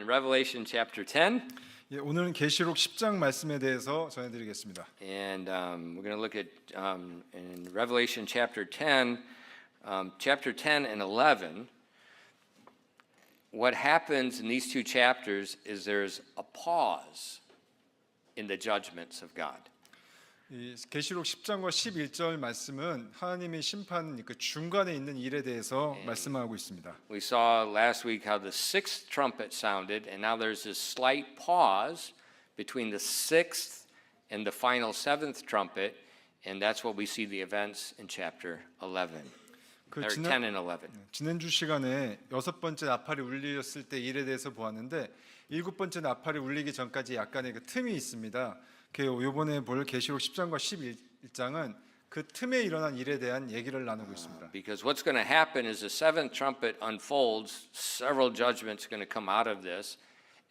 in Revelation chapter 10. 예, 오늘은 계시록 10장 말씀에 대해서 전해드리겠습니다. And we're going to look at in Revelation chapter 10, chapter 10 and 11. What happens in these two chapters is there's a pause in the judgments of God. 이 계시록 10장과 11절 말씀은 하나님의 심판 그 중간에 있는 일에 대해서 말씀하고 있습니다. We saw last week how the sixth trumpet sounded, and now there's this slight pause between the sixth and the final seventh trumpet, and that's what we see the events in chapter 11, or 10 and 11. 지난주 시간에 여섯 번째 나팔이 울렸을 때 일에 대해서 보았는데 일곱 번째 나팔이 울리기 전까지 약간의 그 틈이 있습니다. 이번에 볼 계시록 10장과 11장은 그 틈에 일어난 일에 대한 얘기를 나누고 있습니다. Because what's going to happen is the seventh trumpet unfolds, several judgments are going to come out of this,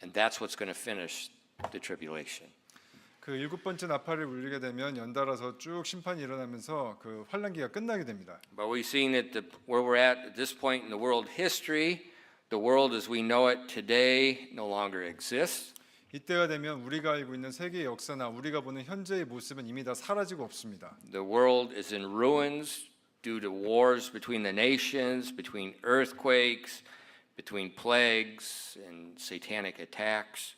and that's what's going to finish the tribulation. 그 일곱 번째 나팔을 울리게 되면 연달아서 쭉 심판이 일어나면서 그 환란기가 끝나게 됩니다. But we've seen that where we're at this point in the world history, the world as we know it today no longer exists. 이때가 되면 우리가 알고 있는 세계의 역사나 우리가 보는 현재의 모습은 이미 다 사라지고 없습니다. The world is in ruins due to wars between the nations, between earthquakes, between plagues and satanic attacks.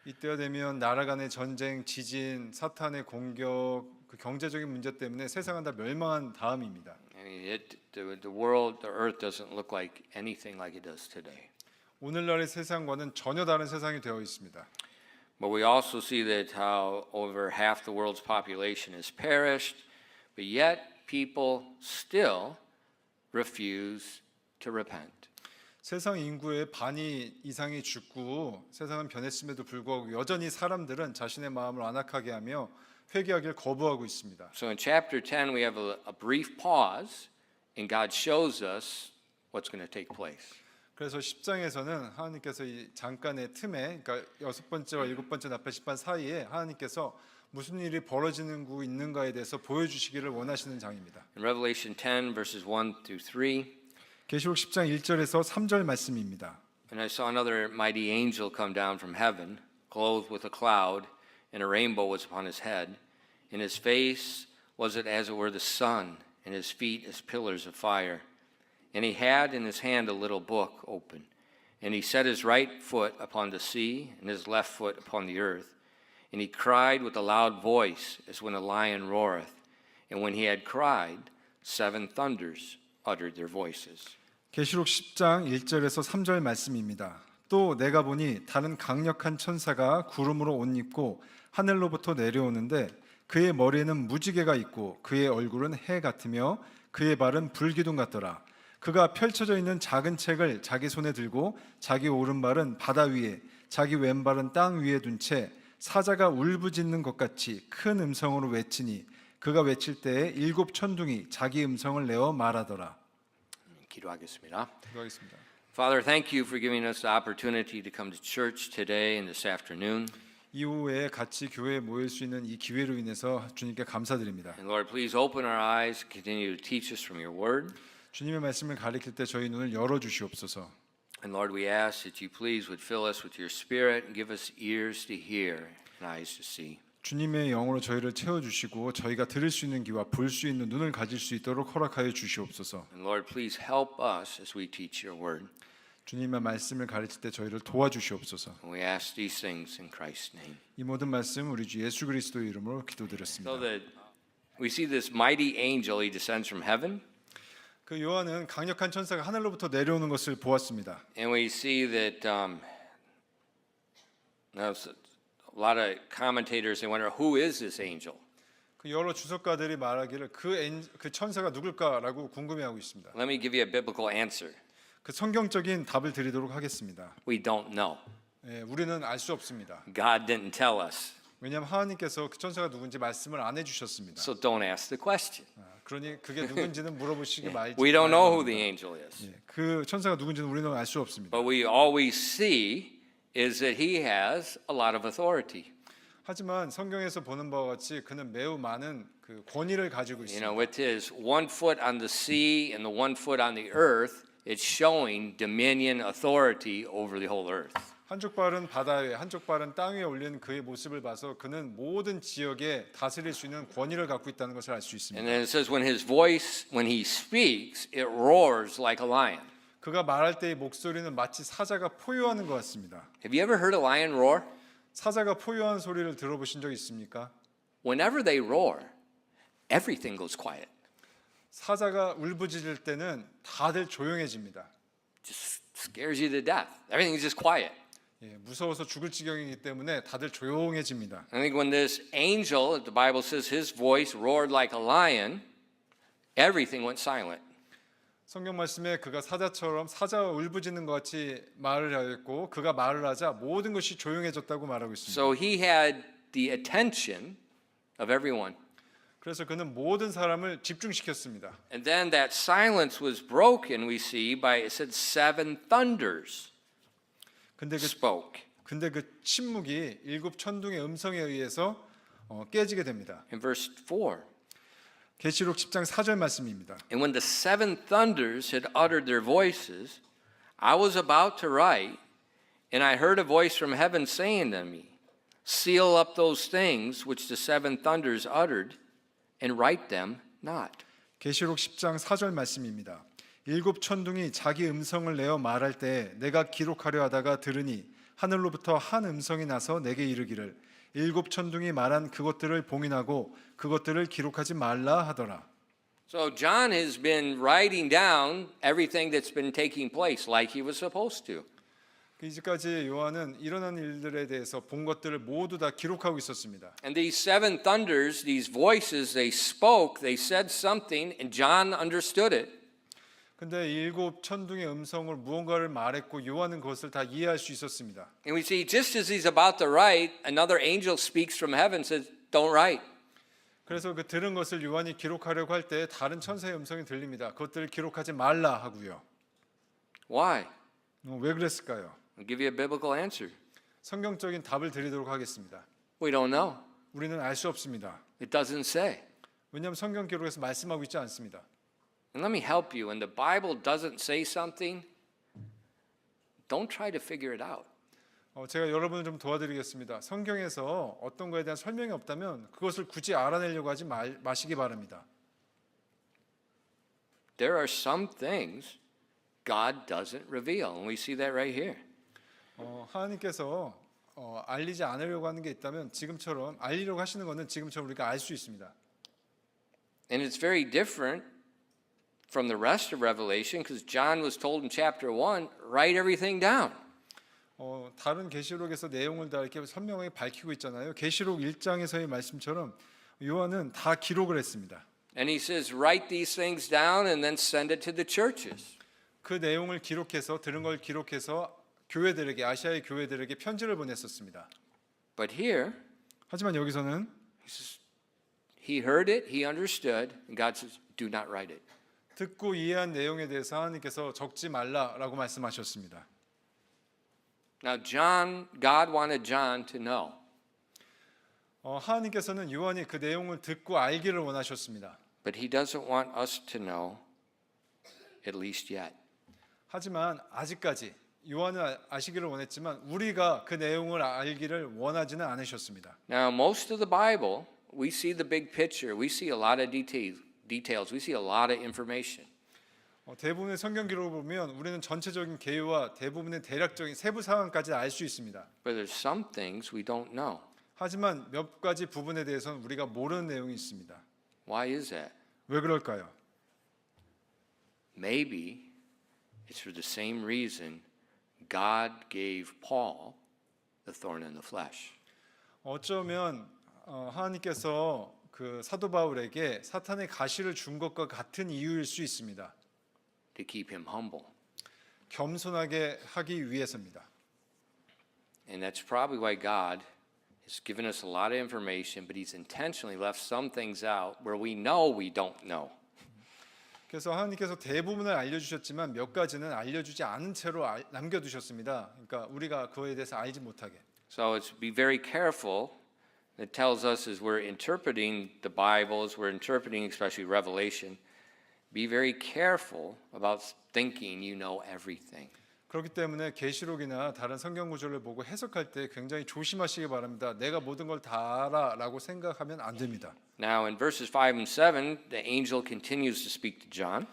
이때가 되면 나라 간의 전쟁, 지진, 사탄의 공격, 그 경제적인 문제 때문에 세상은 다 멸망한 다음입니다. I mean, the world, the earth doesn't look like anything like it does today. 오늘날의 세상과는 전혀 다른 세상이 되어 있습니다. But we also see that how over half the world's population has perished, but yet people still refuse to repent. 세상 인구의 반이 이상이 죽고 세상은 변했음에도 불구하고 여전히 사람들은 자신의 마음을 완악하게 하며 회개하기를 거부하고 있습니다. So in chapter 10 we have a brief pause and God shows us what's going to take place. 그래서 10장에서는 하나님께서 이 잠깐의 틈에, 그러니까 여섯 번째와 일곱 번째 나팔 심판 사이에 하나님께서 무슨 일이 벌어지는 구 있는가에 대해서 보여주시기를 원하시는 장입니다. In Revelation 10 verses 1 through 3. 계시록 10장 1절에서 3절 말씀입니다. And I saw another mighty angel come down from heaven, clothed with a cloud, and a rainbow was upon his head. In his face was it as it were the sun, and his feet as pillars of fire. And he had in his hand a little book open. And he set his right foot upon the sea, and his left foot upon the earth. And he cried with a loud voice, as when a lion roareth. And when he had cried, seven thunders uttered their voices. 계시록 10장 1절에서 3절 말씀입니다. 또 내가 보니 다른 강력한 천사가 구름으로 옷 입고 하늘로부터 내려오는데 그의 머리에는 무지개가 있고 그의 얼굴은 해 같으며 그의 발은 불기둥 같더라. 그가 펼쳐져 있는 작은 책을 자기 손에 들고 자기 오른발은 바다 위에 자기 왼발은 땅 위에 둔 채 사자가 울부짖는 것 같이 큰 음성으로 외치니 그가 외칠 때에 일곱 천둥이 자기 음성을 내어 말하더라. 기도하겠습니다. 기도하겠습니다. Father, thank you for giving us the opportunity to come to church today and this afternoon. 이후에 같이 교회에 모일 수 있는 이 기회로 인해서 주님께 감사드립니다. And Lord, please open our eyes, continue to teach us from your word. 주님의 말씀을 가리킬 때 저희 눈을 열어 주시옵소서. And Lord, we ask that you please would fill us with your spirit and give us ears to hear and eyes to see. 주님의 영으로 저희를 채워 주시고 저희가 들을 수 있는 귀와 볼 수 있는 눈을 가질 수 있도록 허락하여 주시옵소서. And Lord, please help us as we teach your word. 주님의 말씀을 가르칠 때 저희를 도와주시옵소서. And we ask these things in Christ's name. 이 모든 말씀 우리 주 예수 그리스도의 이름으로 So 기도드렸습니다. that we see this mighty angel, he descends from heaven. 그 요한은 강력한 천사가 하늘로부터 내려오는 것을 보았습니다. And we see that now a lot of commentators they wonder who is this angel? 그 여러 주석가들이 말하기를 그 천사가 누굴까라고 궁금해하고 있습니다. Let me give you a biblical answer. 그 성경적인 답을 드리도록 하겠습니다. We don't know. 우리는 알 수 없습니다. God didn't tell us. 왜냐하면 하나님께서 그 천사가 누군지 말씀을 안 해주셨습니다. So don't ask the question. 그러니 그게 누군지는 물어보시기 말지. We don't know who the angel is. 그 천사가 누군지는 우리는 알 수 없습니다. But all we see is that he has a lot of authority. 하지만 성경에서 보는 바와 같이 그는 매우 많은 그 권위를 가지고 You know, 있습니다. with his 1 foot on the sea and the 1 foot on the earth, it's showing dominion, authority over the whole earth. 한쪽 발은 바다 위에, 한쪽 발은 땅 위에 올린 그의 모습을 봐서 그는 모든 지역에 다스릴 수 있는 권위를 갖고 있다는 것을 알 수 And 있습니다. then it says, when he speaks, it roars like a lion. 그가 말할 때의 목소리는 마치 사자가 포효하는 것 같습니다. Have you ever heard a lion roar? 사자가 포효한 소리를 들어보신 적 있습니까? Whenever they roar, everything goes quiet. 사자가 울부짖을 때는 다들 조용해집니다. Just scares you to death. Everything's just quiet. 예, 무서워서 죽을 지경이기 때문에 다들 조용해집니다. I think when this angel, the Bible says his voice roared like a lion, everything went silent. 성경 말씀에 그가 사자처럼 사자와 울부짖는 것 같이 말을 하였고 그가 말을 하자 모든 것이 조용해졌다고 말하고 있습니다. So he had the attention of everyone. 그래서 그는 모든 사람을 집중시켰습니다. And then that silence was broken, we see, by, it said, 7 thunders spoke. 근데 그 침묵이 7 천둥의 음성에 의해서 깨지게 됩니다. In verse 4. 계시록 10장 4절 말씀입니다. And when the 7 thunders had uttered their voices, I was about to write, and I heard a voice from heaven saying to me, seal up those things which the 7 thunders uttered, and write them not. 계시록 10장 4절 말씀입니다. 7 천둥이 자기 음성을 내어 말할 때 내가 기록하려 하다가 들으니 하늘로부터 한 음성이 나서 내게 이르기를 7 천둥이 말한 그것들을 봉인하고 그것들을 기록하지 말라 하더라. So John has been writing down everything that's been taking place like he was supposed to. 이제까지 요한은 일어난 일들에 대해서 본 것들을 모두 다 기록하고 있었습니다. And these 7 thunders, these voices, they spoke, they said something, and John understood it. 근데 7 천둥의 음성을 무언가를 말했고 요한은 그것을 다 이해할 수 있었습니다. And we see just as he's about to write, another angel speaks from heaven and says, don't write. 그래서 그 들은 것을 요한이 기록하려고 할 때 다른 천사의 음성이 들립니다. 그것들을 기록하지 말라 하고요. Why? 왜 그랬을까요? I'll give you a biblical answer. 성경적인 답을 드리도록 하겠습니다. We don't know. 우리는 알 수 없습니다. It doesn't say. 왜냐하면 성경 기록에서 말씀하고 있지 않습니다. And let me help you. When the Bible doesn't say something, don't try to figure it out. 제가 여러분을 좀 도와드리겠습니다. 성경에서 어떤 거에 대한 설명이 없다면 그것을 굳이 알아내려고 하지 마시기 바랍니다. There are some things God doesn't reveal, and we see that right here. 하나님께서 알리지 않으려고 하는 게 있다면 지금처럼 알리려고 하시는 것은 지금처럼 우리가 알 수 있습니다. And it's very different from the rest of Revelation because John was told in chapter 1, write everything down. 다른 계시록에서 내용을 다 이렇게 선명하게 밝히고 있잖아요. 계시록 1장에서의 말씀처럼 요한은 다 기록을 했습니다. And he says, write these things down and then send it to the churches. 그 내용을 기록해서 들은 걸 기록해서 교회들에게 아시아의 교회들에게 편지를 보냈었습니다. But here, 하지만 여기서는 he heard it, he understood, and God says, do not write it. 듣고 이해한 내용에 대해서 하나님께서 적지 말라라고 말씀하셨습니다. Now, God wanted John to know. 하나님께서는 요한이 그 내용을 듣고 알기를 원하셨습니다. But he doesn't want us to know, at least yet. 하지만 아직까지 요한은 아시기를 원했지만 우리가 그 내용을 알기를 원하지는 않으셨습니다. Now, most of the Bible, we see the big picture. We see a lot of details. We see a lot of information. 대부분의 성경 기록을 보면 우리는 전체적인 개요와 대부분의 대략적인 세부 상황까지 알 수 있습니다. But there's some things we don't know. 하지만 몇 가지 부분에 대해서는 우리가 모르는 내용이 있습니다. Why is that? 왜 그럴까요? Maybe it's for the same reason God gave Paul the thorn in the flesh. 어쩌면 하나님께서 그 사도 바울에게 사탄의 가시를 준 것과 같은 이유일 수 있습니다. To keep him humble. 겸손하게 하기 위해서입니다. And that's probably why God has given us a lot of information, but he's intentionally left some things out where we know we don't know. 그래서 하나님께서 대부분을 알려주셨지만 몇 가지는 알려주지 않은 채로 남겨두셨습니다. 그러니까 우리가 그거에 대해서 알지 못하게. So it's be very careful. It tells us as we're interpreting the Bible, as we're interpreting especially Revelation, be very careful about thinking you know everything. 그렇기 때문에 계시록이나 다른 성경 구절을 보고 해석할 때 굉장히 조심하시기 바랍니다. 내가 모든 걸 다 알아라고 생각하면 안 됩니다. Now, in verses 5 and 7, the angel continues to speak to John.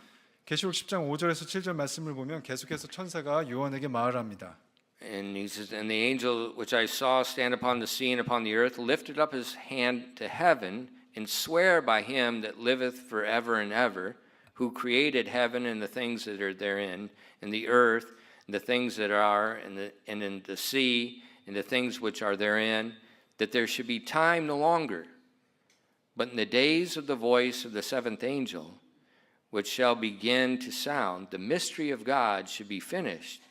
계시록 10장 5절에서 7절 말씀을 보면 계속해서 천사가 요한에게 말합니다. And he says, And the angel which I saw stand upon the sea and upon the earth lifted up his hand to heaven and swear by him that liveth forever and ever, who created heaven and the things that are therein, and the earth, and the things that are, and in the sea, and the things which are therein, that there should be time no longer. But in the days of the voice of the seventh angel, which shall begin to sound, the mystery of God should be finished,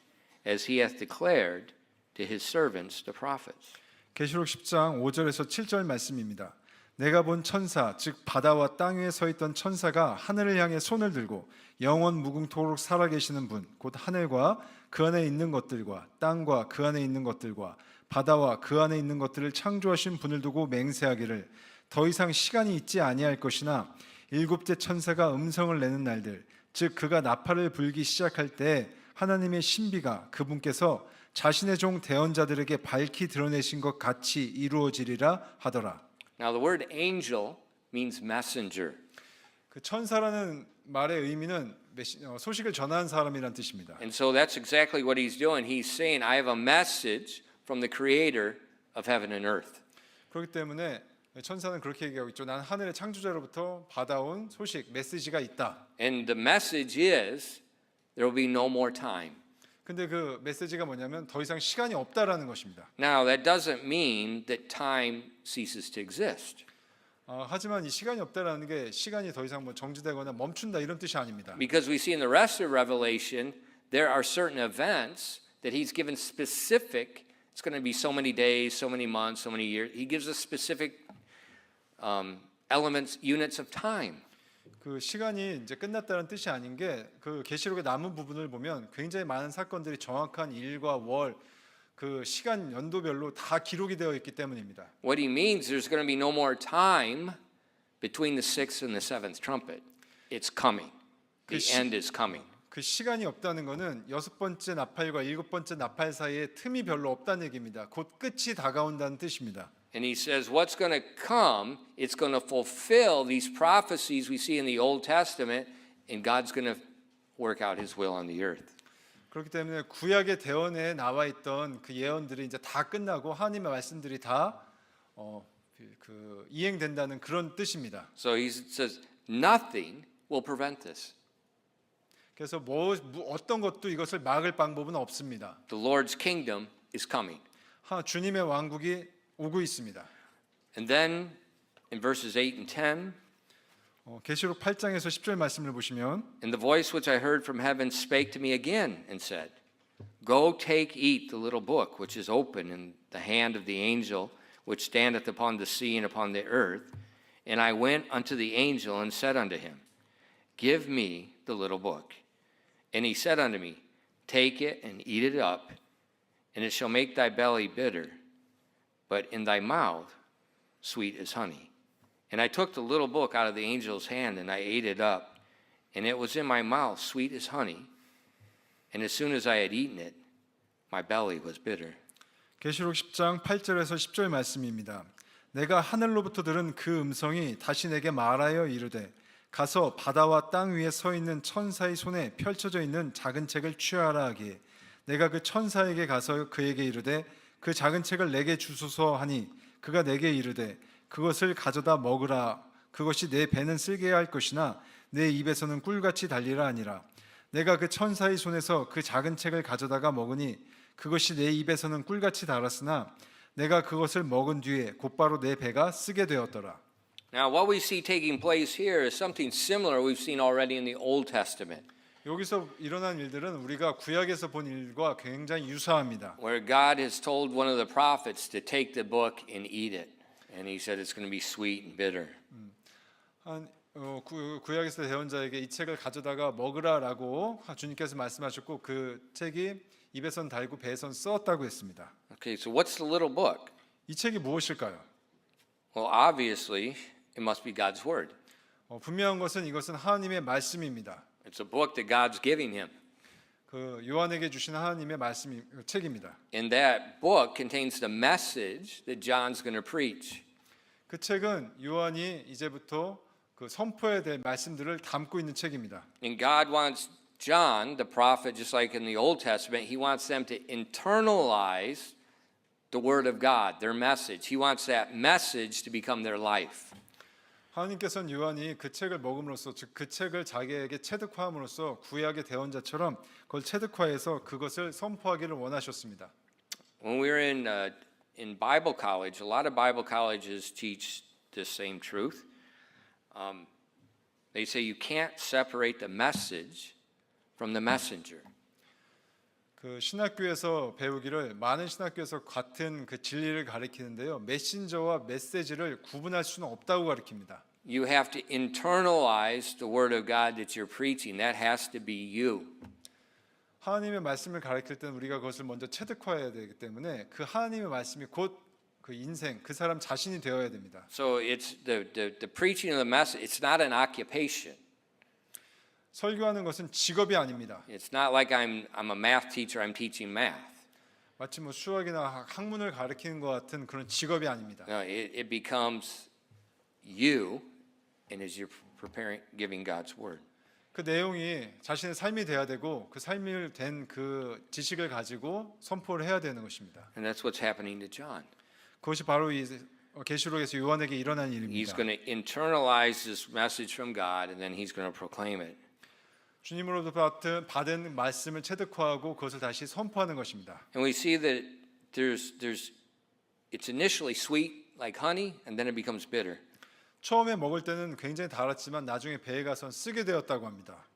as he hath declared to his servants the prophets. 계시록 10장 5절에서 7절 말씀입니다. 내가 본 천사 즉 바다와 땅 위에 서 있던 천사가 하늘을 향해 손을 들고 영원 무궁토록 살아계시는 분 곧 하늘과 그 안에 있는 것들과 땅과 그 안에 있는 것들과 바다와 그 안에 있는 것들을 창조하신 분을 두고 맹세하기를 더 이상 시간이 있지 아니할 것이나 일곱째 천사가 음성을 내는 날들 즉 그가 나팔을 불기 시작할 때 하나님의 신비가 그분께서 자신의 종 대언자들에게 밝히 드러내신 것 같이 이루어지리라 하더라. Now, the word angel means messenger. 그 천사라는 말의 의미는 소식을 전하는 사람이란 뜻입니다. And so that's exactly what he's doing. He's saying, I have a message from the creator of heaven and earth. 그렇기 때문에 천사는 그렇게 얘기하고 있죠. 난 하늘의 창조자로부터 받아온 소식, 메시지가 있다. And the message is, there will be no more time. 근데 그 메시지가 뭐냐면 더 이상 시간이 없다라는 것입니다. Now, that doesn't mean that time ceases to exist. 하지만 이 시간이 없다라는 게 시간이 더 이상 뭐 정지되거나 멈춘다 이런 뜻이 아닙니다. Because we see in the rest of Revelation, there are certain events that he's given specific, it's going to be so many days, so many months, so many years. He gives us specific elements, units of time. 그 시간이 이제 끝났다는 뜻이 아닌 게 그 계시록의 남은 부분을 보면 굉장히 많은 사건들이 정확한 일과 월 그 시간 연도별로 다 기록이 되어 있기 때문입니다. What he means, there's going to be no more time between the sixth and the seventh trumpet. It's coming. The end is coming. 그 시간이 없다는 것은 여섯 번째 나팔과 일곱 번째 나팔 사이에 틈이 별로 없다는 얘기입니다. 곧 끝이 다가온다는 뜻입니다. And he says, what's going to come, it's going to fulfill these prophecies we see in the Old Testament, and God's going to work out his will on the earth. 그렇기 때문에 구약의 대언에 나와 있던 그 예언들이 이제 다 끝나고 하나님의 말씀들이 다 이행된다는 그런 뜻입니다. So he says, nothing will prevent this. 그래서 어떤 것도 이것을 막을 방법은 없습니다. The Lord's kingdom is coming. 주님의 왕국이 오고 있습니다. And then in verses 8 and 10, 계시록 8장에서 10절 말씀을 보시면 and the voice which I heard from heaven spake to me again and said, Go take, eat the little book which is open in the hand of the angel which standeth upon the sea and upon the earth. And I went unto the angel and said unto him, Give me the little book. And he said unto me, Take it and eat it up, and it shall make thy belly bitter, but in thy mouth sweet as honey. And I took the little book out of the angel's hand, and I ate it up, and it was in my mouth sweet as honey. And as soon as I had eaten it, my belly was bitter. 계시록 10장 8절에서 10절 말씀입니다. 내가 하늘로부터 들은 그 음성이 다시 내게 말하여 이르되 가서 바다와 땅 위에 서 있는 천사의 손에 펼쳐져 있는 작은 책을 취하라 하기에 내가 그 천사에게 가서 그에게 이르되 그 작은 책을 내게 주소서 하니 그가 내게 이르되 그것을 가져다 먹으라. 그것이 내 배는 쓸게 할 것이나 내 입에서는 꿀같이 달리라 하니라. 내가 그 천사의 손에서 그 작은 책을 가져다가 먹으니 그것이 내 입에서는 꿀같이 달았으나 내가 그것을 먹은 뒤에 곧바로 내 배가 쓰게 되었더라. Now, what we see taking place here is something similar we've seen already in the Old Testament, 여기서 일어난 일들은 우리가 구약에서 본 일과 굉장히 유사합니다. where God has told one of the prophets to take the book and eat it. And he said it's going to be sweet and bitter. 구약에서 대언자에게 이 책을 가져다가 먹으라라고 주님께서 말씀하셨고 그 책이 입에선 달고 배에선 썩었다고 했습니다. Okay, so what's the little book? 이 책이 무엇일까요? Well, obviously, it must be God's word. 분명한 것은 이것은 하나님의 말씀입니다. It's a book that God's giving him. 그 요한에게 주신 하나님의 말씀이 책입니다. And that book contains the message that John's going to preach. 그 책은 요한이 이제부터 그 선포해야 될 말씀들을 담고 있는 책입니다. And God wants John, the prophet, just like in the Old Testament, he wants them to internalize the word of God, their message. He wants that message to become their life. 하나님께서는 요한이 그 책을 먹음으로써 즉 그 책을 자기에게 체득화함으로써 구약의 대언자처럼 그걸 체득화해서 그것을 선포하기를 원하셨습니다. When we were in Bible college, a lot of Bible colleges teach this same truth. They say you can't separate the message from the messenger. 그 신학교에서 배우기를 많은 신학교에서 같은 그 진리를 가리키는데요. 메신저와 메시지를 구분할 수는 없다고 가리킵니다. You have to internalize the word of God that you're preaching. That has to be you. 하나님의 말씀을 가리킬 때는 우리가 그것을 먼저 체득화해야 되기 때문에 그 하나님의 말씀이 곧 그 인생, 그 사람 자신이 되어야 됩니다. So it's the preaching of the message. It's not an occupation. 설교하는 것은 직업이 아닙니다. It's not like I'm a math teacher. I'm teaching math. 마치 뭐 수학이나 학문을 가리키는 것 같은 그런 직업이 아닙니다. No, it becomes you, and as you're giving God's word. 그 내용이 자신의 삶이 돼야 되고 그 삶이 된 그 지식을 가지고 선포를 해야 되는 것입니다. And that's what's happening to John. 그것이 바로 이 계시록에서 요한에게 일어난 He's 일입니다. going to internalize this message from God, and then he's going to proclaim it. 주님으로부터 받은 말씀을 체득화하고 그것을 다시 선포하는 것입니다. And we see that it's initially sweet like honey, and then it becomes bitter. 처음에 먹을 때는 굉장히 달았지만 나중에 배에 가선 쓰게 되었다고 합니다.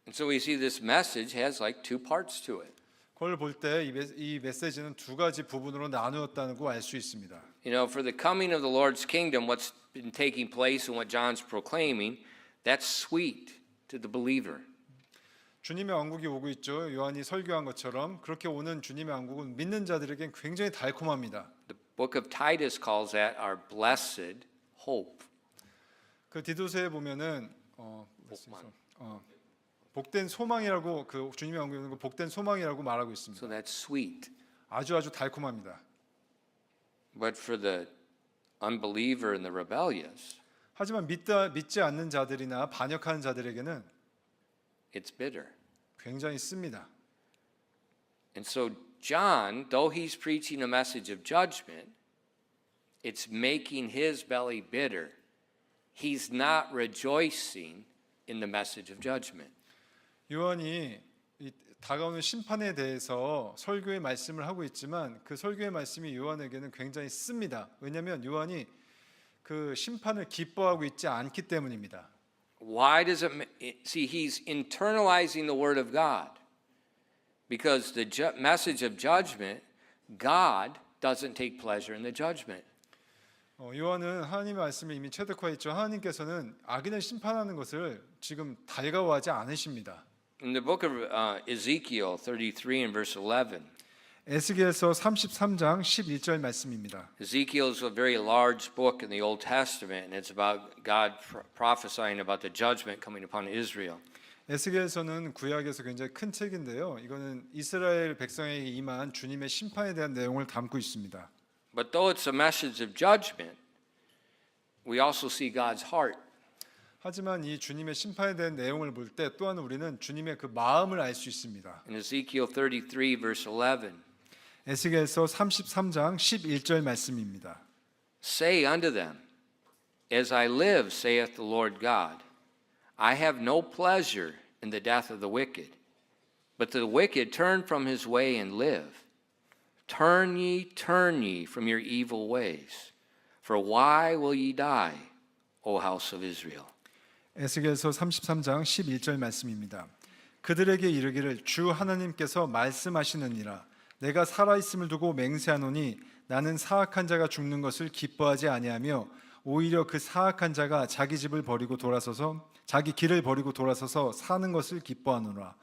And so we see this message has like two parts to it. 그걸 볼 때 이 메시지는 두 가지 부분으로 나누었다고 알 수 있습니다. You know, for the coming of the Lord's kingdom, what's been taking place and what John's proclaiming, that's sweet to the believer. 주님의 왕국이 오고 있죠. 요한이 설교한 것처럼 그렇게 오는 주님의 왕국은 믿는 자들에겐 굉장히 달콤합니다. The book of Titus calls that our blessed hope. 그 디도서에 보면은 복된 소망이라고 그 주님의 왕국에 오는 거 복된 소망이라고 말하고 있습니다. So that's sweet. 아주 달콤합니다. But for the unbeliever and the rebellious, 하지만 믿지 않는 자들이나 반역하는 자들에게는 it's bitter. 굉장히 씁니다. And so John, though he's preaching a message of judgment, it's making his belly bitter. He's not rejoicing in the message of judgment. 요한이 이 다가오는 심판에 대해서 설교의 말씀을 하고 있지만 그 설교의 말씀이 요한에게는 굉장히 씁니다. 왜냐하면 요한이 그 심판을 기뻐하고 있지 않기 때문입니다. Why does see he's internalizing the word of God. Because the message of judgment, God doesn't take pleasure in the judgment. 요한은 하나님의 말씀을 이미 체득화했죠. 하나님께서는 악인을 심판하는 것을 지금 달가워하지 않으십니다. In the book of Ezekiel 33 and verse 11, 에스겔서 33장 11절 말씀입니다. Ezekiel is a very large book in the Old Testament, and it's about God prophesying about the judgment coming upon Israel. 에스겔서는 구약에서 굉장히 큰 책인데요. 이거는 이스라엘 백성에게 임한 주님의 심판에 대한 내용을 담고 있습니다. But though it's a message of judgment, we also see God's heart. 하지만 이 주님의 심판에 대한 내용을 볼 때 또한 우리는 주님의 그 마음을 알 수 있습니다. In Ezekiel 33 verse 11, 에스겔서 33장 11절 말씀입니다. Say unto them, As I live, saith the Lord God, I have no pleasure in the death of the wicked, but the wicked turn from his way and live. Turn ye from your evil ways. For why will ye die, O house of Israel? 에스겔서 33장 11절 말씀입니다. 그들에게 이르기를 주 하나님께서 말씀하시느니라 내가 살아 있음을 두고 맹세하노니 나는 사악한 자가 죽는 것을 기뻐하지 아니하며 오히려 그 사악한 자가 자기 집을 버리고 돌아서서 자기 길을 버리고 돌아서서 사는 것을 기뻐하노라.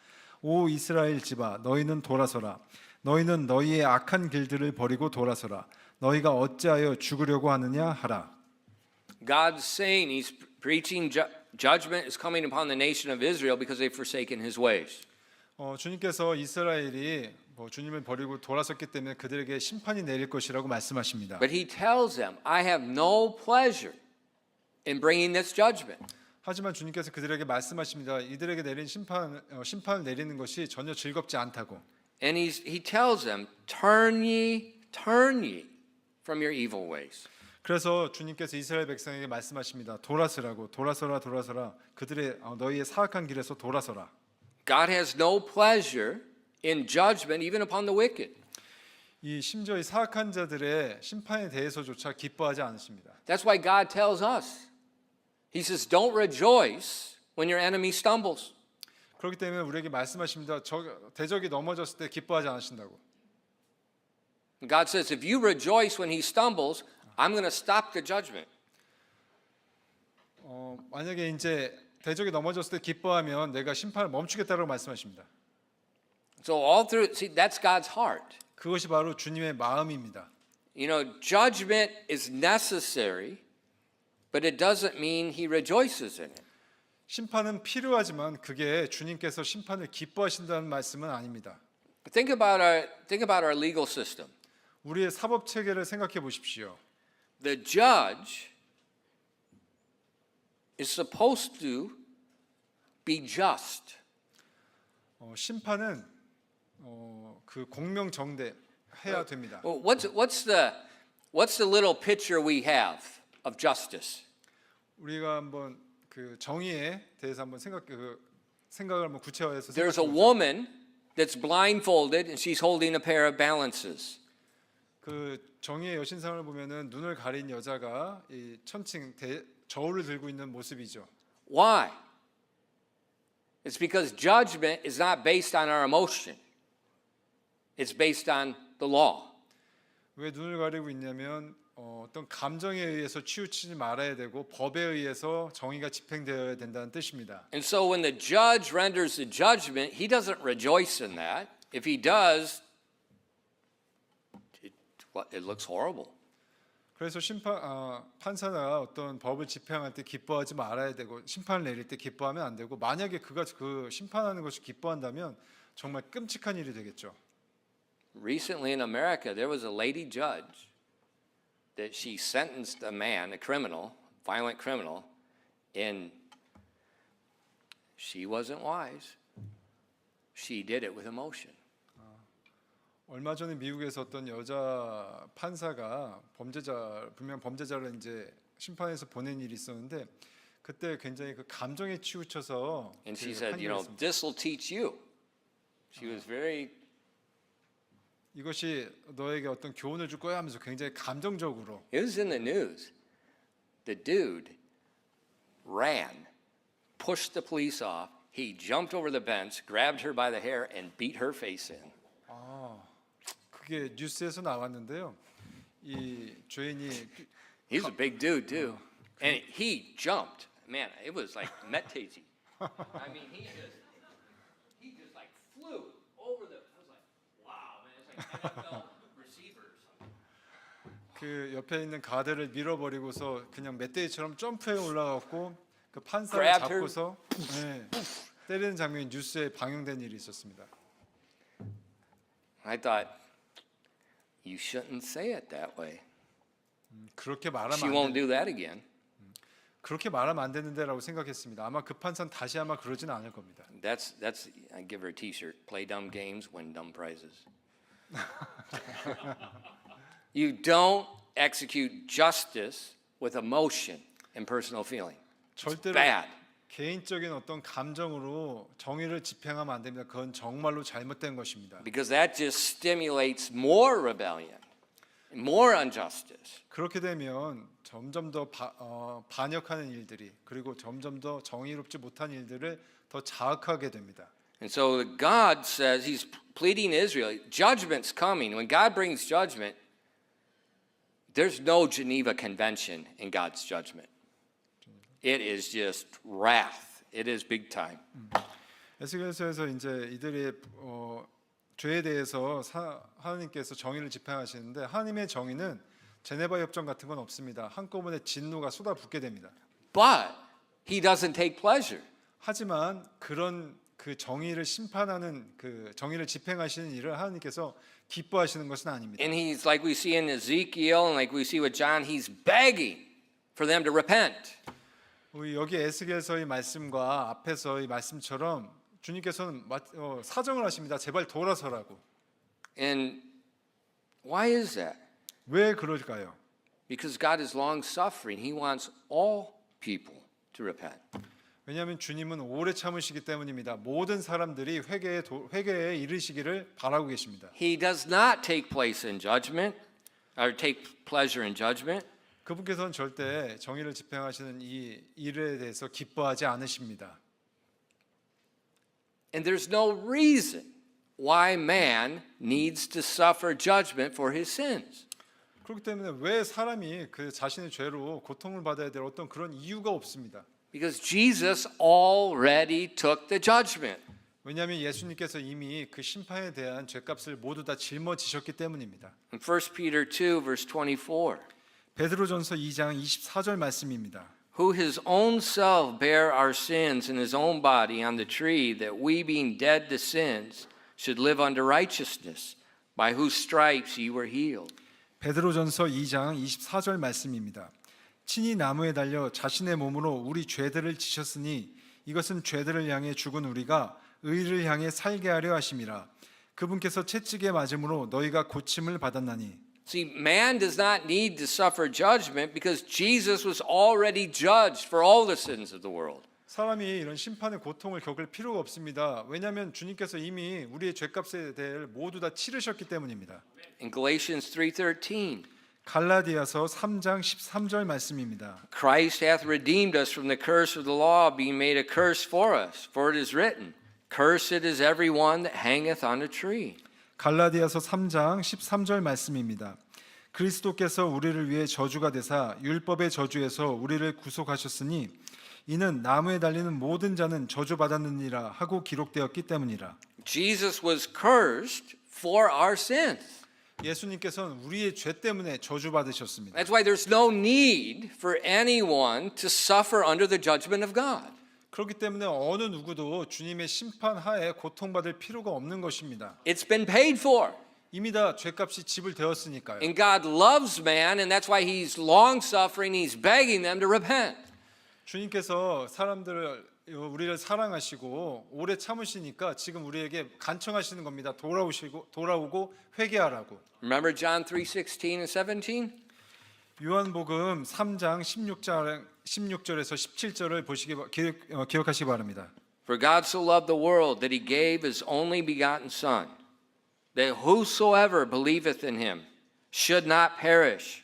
오 이스라엘 집아 너희는 돌아서라. 너희는 너희의 악한 길들을 버리고 돌아서라. 너희가 어찌하여 죽으려고 하느냐 하라. God's saying he's preaching judgment is coming upon the nation of Israel because they've forsaken his ways. 주님께서 이스라엘이 주님을 버리고 돌아섰기 때문에 그들에게 심판이 내릴 것이라고 말씀하십니다. But he tells them, I have no pleasure in bringing this judgment. 하지만 주님께서 그들에게 말씀하십니다. 이들에게 내린 심판을 내리는 것이 전혀 즐겁지 않다고. And he tells them, turn ye from your evil ways. 그래서 주님께서 이스라엘 백성에게 말씀하십니다. 돌아서라고, 돌아서라. 그들의 너희의 사악한 길에서 돌아서라. God has no pleasure in judgment even upon the wicked. 이 심지어 이 사악한 자들의 심판에 대해서조차 기뻐하지 않으십니다. That's why God tells us. He says, don't rejoice when your enemy stumbles. 그렇기 때문에 우리에게 말씀하십니다. 대적이 넘어졌을 때 기뻐하지 않으신다고. God says, if you rejoice when he stumbles, I'm going to stop the judgment. 만약에 이제 대적이 넘어졌을 때 기뻐하면 내가 심판을 멈추겠다고 말씀하십니다. So all through, see, that's God's heart. 그것이 바로 주님의 마음입니다. You know, judgment is necessary, but it doesn't mean he rejoices in it. 심판은 필요하지만 그게 주님께서 심판을 기뻐하신다는 말씀은 아닙니다. Think about our legal system. 우리의 사법 체계를 생각해 보십시오. The judge is supposed to be just. 심판은 그 공명정대 해야 됩니다. Well, what's the little picture we have of justice? 우리가 한번 그 정의에 대해서 한번 생각을 한번 구체화해서 There's a 생각해 보죠. woman that's blindfolded and she's holding a pair of balances. 그 정의의 여신상을 보면은 눈을 가린 여자가 이 천칭 저울을 들고 있는 모습이죠. Why? It's because judgment is not based on our emotion. It's based on the law. 왜 눈을 가리고 있냐면 어떤 감정에 의해서 치우치지 말아야 되고 법에 의해서 정의가 집행되어야 된다는 뜻입니다. And so when the judge renders the judgment, he doesn't rejoice in that. If he does, it looks horrible. 그래서 판사가 어떤 법을 집행할 때 기뻐하지 말아야 되고 심판을 내릴 때 기뻐하면 안 되고 만약에 그가 그 심판하는 것이 기뻐한다면 정말 끔찍한 일이 되겠죠. Recently in America, there was a lady judge that she sentenced a man, a criminal, violent criminal, and she wasn't wise. She did it with emotion. 얼마 전에 미국에서 어떤 여자 판사가 분명 범죄자를 이제 심판해서 보낸 일이 있었는데 그때 굉장히 그 감정에 치우쳐서 And she said, you know, this will teach you. She was very 이것이 너에게 어떤 교훈을 줄 거야 하면서 굉장히 감정적으로 It was in the news. The dude ran, pushed the police off. He jumped over the bench, grabbed her by the hair, and beat her face in. 그게 뉴스에서 나왔는데요. 이 죄인이 He's a big dude too, and he jumped. Man, it was like meditating. I mean, he just like flew over the. I was like, wow, man, it's like NFL receiver or something. 그 옆에 있는 가드를 밀어버리고서 그냥 멧돼지처럼 점프해 올라갔고 그 판사를 Grabbed her. 잡고서 때리는 장면이 뉴스에 방영된 일이 있었습니다. I thought, you shouldn't say it that way. 그렇게 말하면 She 안 won't 된, do that again. 그렇게 말하면 안 되는데라고 생각했습니다. 아마 그 판사는 다시 아마 그러지는 않을 겁니다. That's. I give her a T-shirt. Play dumb games, win dumb prizes. You don't execute justice with emotion and personal feeling. It's 절대로 bad. 개인적인 어떤 감정으로 정의를 집행하면 안 됩니다. 그건 정말로 잘못된 것입니다. Because that just stimulates more rebellion, more injustice. 그렇게 되면 점점 더 반역하는 일들이 그리고 점점 더 정의롭지 못한 일들을 더 자극하게 됩니다. And so God says, He's pleading Israel, judgment's coming. When God brings judgment, there's no Geneva Convention in God's judgment. It is just wrath. It is big time. 에스겔서에서 이제 이들의 죄에 대해서 하나님께서 정의를 집행하시는데 하나님의 정의는 제네바 협정 같은 건 없습니다. 한꺼번에 진노가 쏟아붓게 됩니다. But He doesn't take pleasure. 하지만 그런 그 정의를 심판하는 그 정의를 집행하시는 일을 하나님께서 기뻐하시는 것은 아닙니다. And he's like we see in Ezekiel and like we see with John, he's begging for them to repent. 우리 여기 에스겔서의 말씀과 앞에서의 말씀처럼 주님께서는 사정을 하십니다. 제발 돌아서라고. And why is that? 왜 그럴까요? Because God is long suffering. He wants all people to repent. 왜냐하면 주님은 오래 참으시기 때문입니다. 모든 사람들이 회개에 이르시기를 바라고 계십니다. He does not take place in judgment or take pleasure in judgment. 그분께서는 절대 정의를 집행하시는 이 일에 대해서 기뻐하지 않으십니다. And there's no reason why man needs to suffer judgment for his sins. 그렇기 때문에 왜 사람이 그 자신의 죄로 고통을 받아야 될 어떤 그런 이유가 없습니다. Because Jesus already took the judgment. 왜냐하면 예수님께서 이미 그 심판에 대한 죄값을 모두 다 짊어지셨기 때문입니다. In 1 Peter 2 verse 24. 베드로전서 2장 24절 말씀입니다. Who his own self bare our sins in his own body on the tree, that we being dead to sins should live unto righteousness, by whose stripes ye were healed. 베드로전서 2장 24절 말씀입니다. 친히 나무에 달려 자신의 몸으로 우리 죄들을 지셨으니 이것은 죄들을 향해 죽은 우리가 의를 향해 살게 하려 하심이라. 그분께서 채찍에 맞음으로 너희가 고침을 받았나니. See, man does not need to suffer judgment because Jesus was already judged for all the sins of the world. 사람이 이런 심판의 고통을 겪을 필요가 없습니다. 왜냐하면 주님께서 이미 우리의 죄값에 대해 모두 다 치르셨기 때문입니다. In Galatians 3:13, 갈라디아서 3장 13절 말씀입니다. Christ hath redeemed us from the curse of the law, being made a curse for us. For it is written, Cursed is every one that hangeth on a tree. 갈라디아서 3장 13절 말씀입니다. 그리스도께서 우리를 위해 저주가 되사 율법의 저주에서 우리를 구속하셨으니 이는 나무에 달리는 모든 자는 저주받았느니라 하고 기록되었기 때문이라. Jesus was cursed for our sins. 예수님께서는 우리의 죄 때문에 저주받으셨습니다. That's why there's no need for anyone to suffer under the judgment of God. 그렇기 때문에 어느 누구도 주님의 심판 하에 고통받을 필요가 없는 것입니다. It's been paid for. 이미 다 죄값이 지불되었으니까요. And God loves man, and that's why he's long suffering. He's begging them to repent. 주님께서 우리를 사랑하시고 오래 참으시니까 지금 우리에게 간청하시는 겁니다. 돌아오고 회개하라고. Remember John 3:16 and 17? 요한복음 3장 16절에서 17절을 기억하시기 바랍니다. For God so loved the world that he gave his only begotten Son, that whosoever believeth in him should not perish,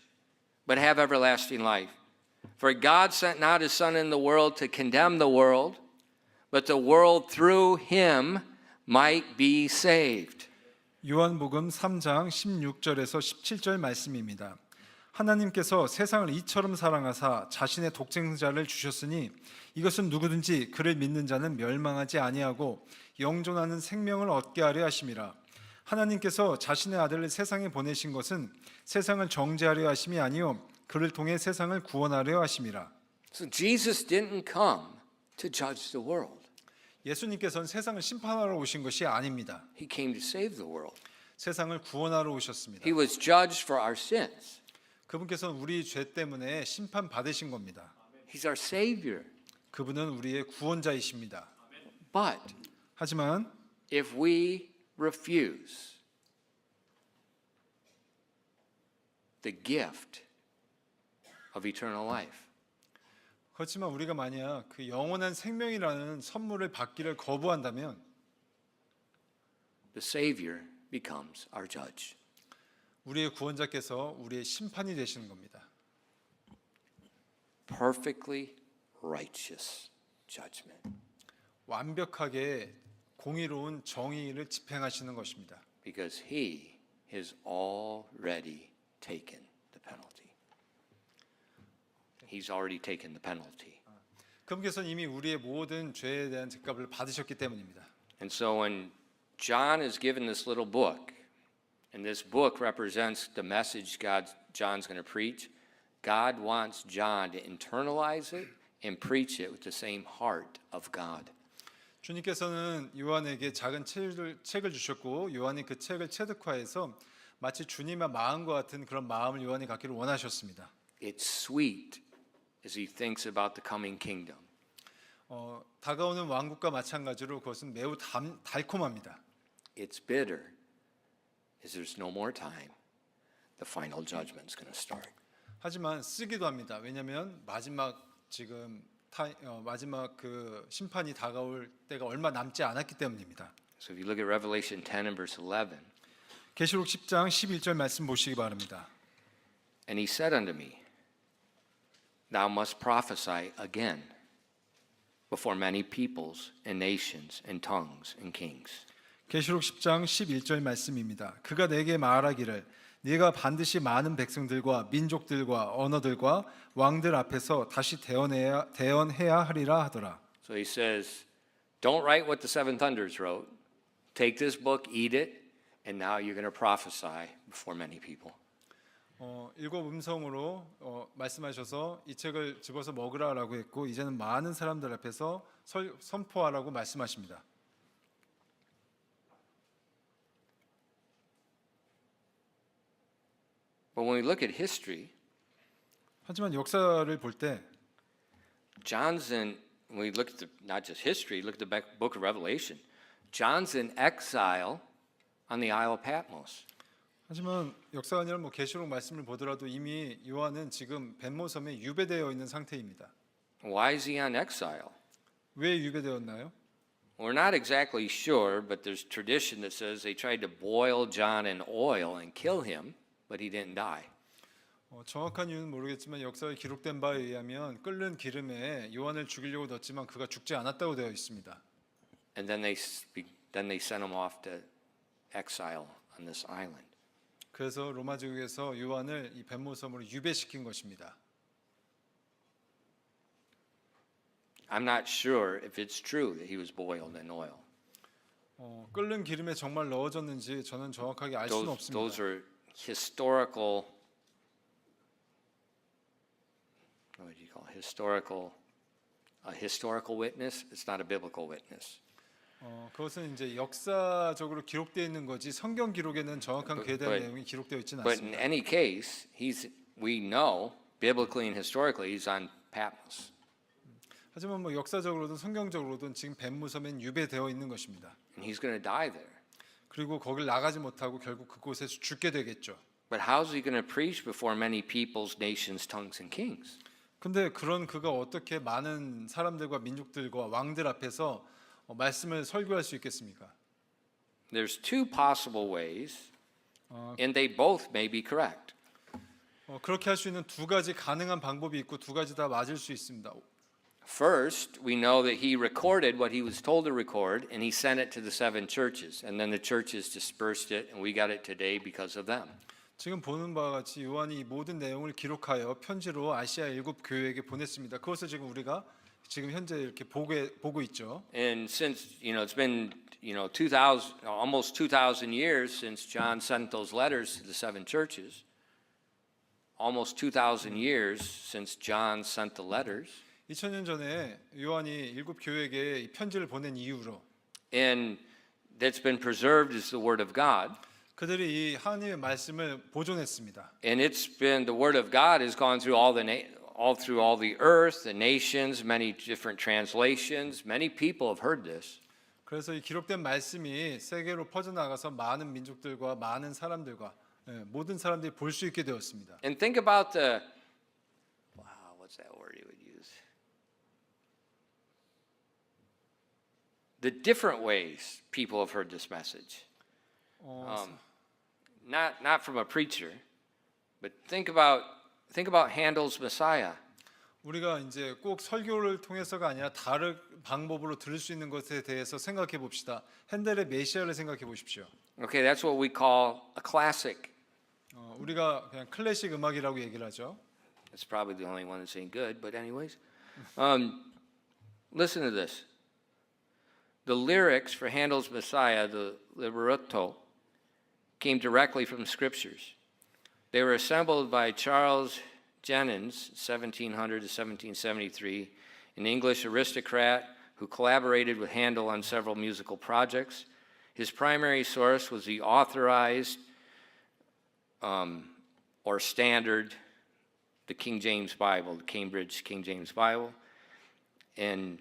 but have everlasting life. For God sent not his Son in the world to condemn the world, but the world through him might be saved. 요한복음 3장 16절에서 17절 말씀입니다. 하나님께서 세상을 이처럼 사랑하사 자신의 독생자를 주셨으니 이것은 누구든지 그를 믿는 자는 멸망하지 아니하고 영존하는 생명을 얻게 하려 하심이라. 하나님께서 자신의 아들을 세상에 보내신 것은 세상을 정죄하려 하심이 아니요 그를 통해 세상을 구원하려 하심이라. So Jesus didn't come to judge the world. 예수님께서는 세상을 심판하러 오신 것이 아닙니다. He came to save the world. 세상을 구원하러 오셨습니다. He was judged for our sins. 그분께서는 우리 죄 때문에 심판 받으신 겁니다. He's our Savior. 그분은 우리의 구원자이십니다. But 하지만 if we refuse the gift of eternal life, 그렇지만 우리가 만약 그 영원한 생명이라는 선물을 받기를 거부한다면 the Savior becomes our judge. 우리의 구원자께서 우리의 심판이 되시는 겁니다. Perfectly righteous judgment. 완벽하게 공의로운 정의를 집행하시는 것입니다. Because he has already taken the penalty. He's already taken the penalty. 그분께서는 이미 우리의 모든 죄에 대한 죄값을 받으셨기 때문입니다. And so when John is given this little book, and this book represents the message John's going to preach, God wants John to internalize it and preach it with the same heart of God. 주님께서는 요한에게 작은 책을 주셨고 요한이 그 책을 체득화해서 마치 주님의 마음과 같은 그런 마음을 요한이 갖기를 원하셨습니다. It's sweet as he thinks about the coming kingdom. 다가오는 왕국과 마찬가지로 그것은 매우 달콤합니다. It's bitter as there's no more time. The final judgment's going to start. 하지만 쓰기도 합니다. 왜냐하면 마지막 그 심판이 다가올 때가 얼마 남지 않았기 때문입니다. So if you look at Revelation 10 and verse 11, 계시록 10장 11절 말씀 보시기 바랍니다. and he said unto me, Thou must prophesy again before many peoples and nations and tongues and kings. 계시록 10장 11절 말씀입니다. 그가 내게 말하기를 네가 반드시 많은 백성들과 민족들과 언어들과 왕들 앞에서 다시 대언해야 하리라 하더라. So he says, Don't write what the seven thunders wrote. Take this book, eat it, and now you're going to prophesy before many people. 일곱 음성으로 말씀하셔서 이 책을 집어서 먹으라라고 했고 이제는 많은 사람들 앞에서 선포하라고 말씀하십니다. But when we look at history, 하지만 역사를 볼 때 when we look at not just history, look at the book of Revelation. John's in exile on the Isle of Patmos. 하지만 역사가 아니라 계시록 말씀을 보더라도 이미 요한은 지금 벤모섬에 유배되어 있는 상태입니다. Why is he on exile? 왜 유배되었나요? We're not exactly sure, but there's tradition that says they tried to boil John in oil and kill him, but he didn't die. 정확한 이유는 모르겠지만 역사에 기록된 바에 의하면 끓는 기름에 요한을 죽이려고 넣었지만 그가 죽지 않았다고 되어 있습니다. And then they sent him off to exile on this island. 그래서 로마 제국에서 요한을 이 벤모섬으로 유배시킨 것입니다. I'm not sure if it's true that he was boiled in oil. 끓는 기름에 정말 넣어졌는지 저는 정확하게 알 수는 없습니다. Those are historical. What would you call a historical witness? It's not a biblical witness. 그것은 이제 역사적으로 기록되어 있는 거지 성경 기록에는 정확한 그에 대한 내용이 기록되어 있지는 But in 않습니다. any case, we know biblically and historically he's on Patmos. 하지만 역사적으로든 성경적으로든 지금 벤모섬엔 유배되어 있는 것입니다. And he's going to die there. 그리고 거길 나가지 못하고 결국 그곳에서 죽게 되겠죠. But how is he going to preach before many peoples, nations, tongues, and kings? 근데 그가 어떻게 많은 사람들과 민족들과 왕들 앞에서 말씀을 설교할 수 있겠습니까? There's two possible ways, and they both may be correct. 그렇게 할 수 있는 두 가지 가능한 방법이 있고 두 가지 다 맞을 수 있습니다. First, we know that he recorded what he was told to record, and he sent it to the seven churches, and then the churches dispersed it, and we got it today because of them. 지금 보는 바와 같이 요한이 이 모든 내용을 기록하여 편지로 아시아 일곱 교회에게 보냈습니다. 그것을 지금 우리가 지금 현재 이렇게 보고 있죠. And since it's been almost 2,000 years since John sent those letters to the seven churches, almost 2,000 years since John sent the letters. 2000년 전에 요한이 일곱 교회에게 이 편지를 보낸 이후로 And that's been preserved as the Word of God. 그들이 이 하나님의 말씀을 보존했습니다. And it's been the Word of God has gone through all the earth, the nations, many different translations. Many people have heard this. 그래서 이 기록된 말씀이 세계로 퍼져나가서 많은 민족들과 많은 사람들과 모든 사람들이 볼 수 있게 되었습니다. And think about what's that word you would use? The different ways people have heard this message. Not from a preacher, but think about Handel's Messiah. 우리가 이제 꼭 설교를 통해서가 아니라 다른 방법으로 들을 수 있는 것에 대해서 생각해 봅시다. 핸델의 메시아를 생각해 보십시오. Okay, that's what we call a classic. 우리가 그냥 클래식 음악이라고 얘기를 하죠. It's probably the only one that's ain't good, but anyways. Listen to this. The lyrics for Handel's Messiah, the libretto, came directly from scriptures. They were assembled by Charles Jennens, 1700 to 1773, an English aristocrat who collaborated with Handel on several musical projects. His primary source was the authorized or standard, the King James Bible, the Cambridge King James Bible, and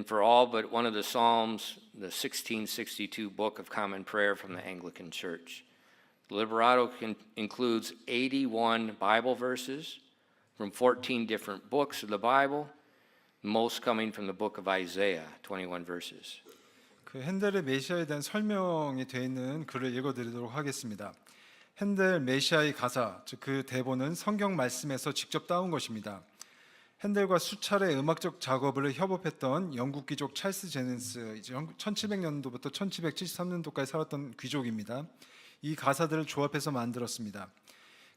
for all but one of the Psalms, the 1662 Book of Common Prayer from the Anglican Church. The Liberato includes 81 Bible verses from 14 different books of the Bible, most coming from the book of Isaiah, 21 verses. 그 핸델의 메시아에 대한 설명이 되어 있는 글을 읽어드리도록 하겠습니다. 핸델 메시아의 가사, 즉 그 대본은 성경 말씀에서 직접 따온 것입니다. 핸델과 수차례 음악적 작업을 협업했던 영국 귀족 찰스 제넨스, 1700년도부터 1773년도까지 살았던 귀족입니다. 이 가사들을 조합해서 만들었습니다.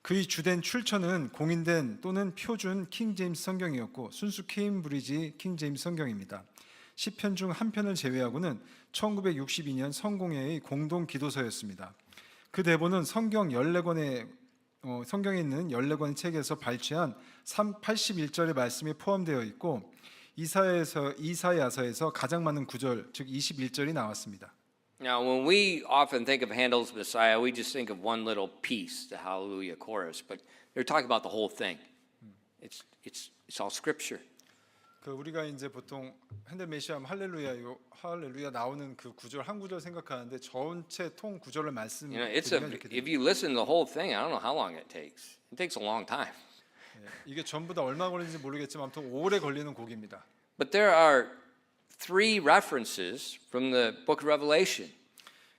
그의 주된 출처는 공인된 또는 표준 킹 제임스 성경이었고 순수 케임브리지 킹 제임스 성경입니다. 10편 중 한 편을 제외하고는 1962년 성공회의 공동 기도서였습니다. 그 대본은 성경에 있는 14권의 책에서 발췌한 81절의 말씀이 포함되어 있고 이사야서에서 가장 많은 구절, 즉 21절이 나왔습니다. Now, when we often think of Handel's Messiah, we just think of one little piece, the Hallelujah chorus, but they're talking about the whole thing. It's all Scripture. 그 우리가 이제 보통 핸델 메시아 할렐루야 나오는 그 구절 한 구절 생각하는데 전체 통 구절을 You know, if 이렇게 you listen to the whole thing, I don't know how long it takes. It takes a long time. 이게 전부 다 얼마 걸리는지 모르겠지만 아무튼 오래 걸리는 곡입니다. But there are three references from the book of Revelation,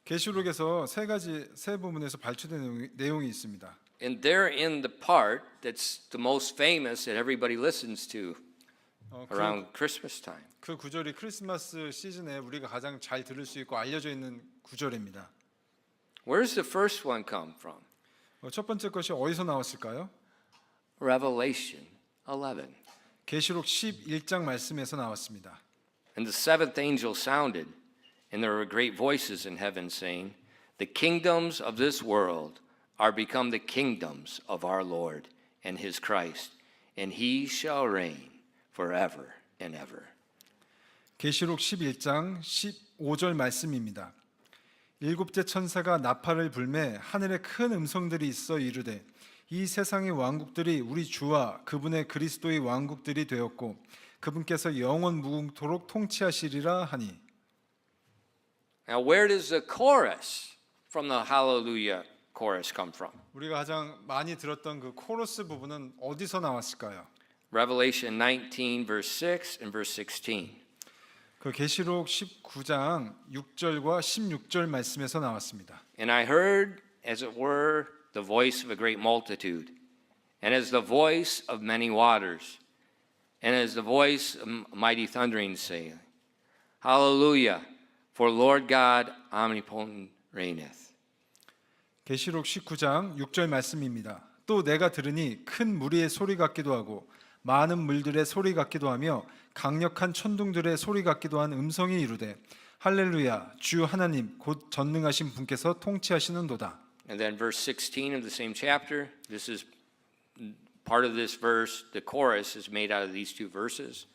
계시록에서 세 부분에서 발췌된 내용이 있습니다. and they're in the part that's the most famous that everybody listens to around Christmas time. 그 구절이 크리스마스 시즌에 우리가 가장 잘 들을 수 있고 알려져 있는 구절입니다. Where does the first one come from? 첫 번째 것이 어디서 나왔을까요? Revelation 11. 계시록 11장 말씀에서 나왔습니다. And the seventh angel sounded, and there were great voices in heaven saying, "The kingdoms of this world are become the kingdoms of our Lord and his Christ, and he shall reign forever and ever." 계시록 11장 15절 말씀입니다. 일곱째 천사가 나팔을 불매 하늘에 큰 음성들이 있어 이르되 이 세상의 왕국들이 우리 주와 그분의 그리스도의 왕국들이 되었고 그분께서 영원 무궁토록 통치하시리라 하니. Now, where does the chorus from the Hallelujah chorus come from? 우리가 가장 많이 들었던 그 코러스 부분은 어디서 나왔을까요? Revelation 19 verse 6 and verse 16. 그 계시록 19장 6절과 16절 말씀에서 나왔습니다. And I heard, as it were, the voice of a great multitude, and as the voice of many waters, and as the voice of mighty thundering, saying, Hallelujah, for Lord God omnipotent reigneth. 계시록 19장 6절 말씀입니다. 또 내가 들으니 큰 무리의 소리 같기도 하고 많은 물들의 소리 같기도 하며 강력한 천둥들의 소리 같기도 한 음성이 이르되 할렐루야 주 하나님 곧 전능하신 분께서 통치하시는도다. And then verse 16 of the same chapter, this is part of this verse, the chorus is made out of these two verses.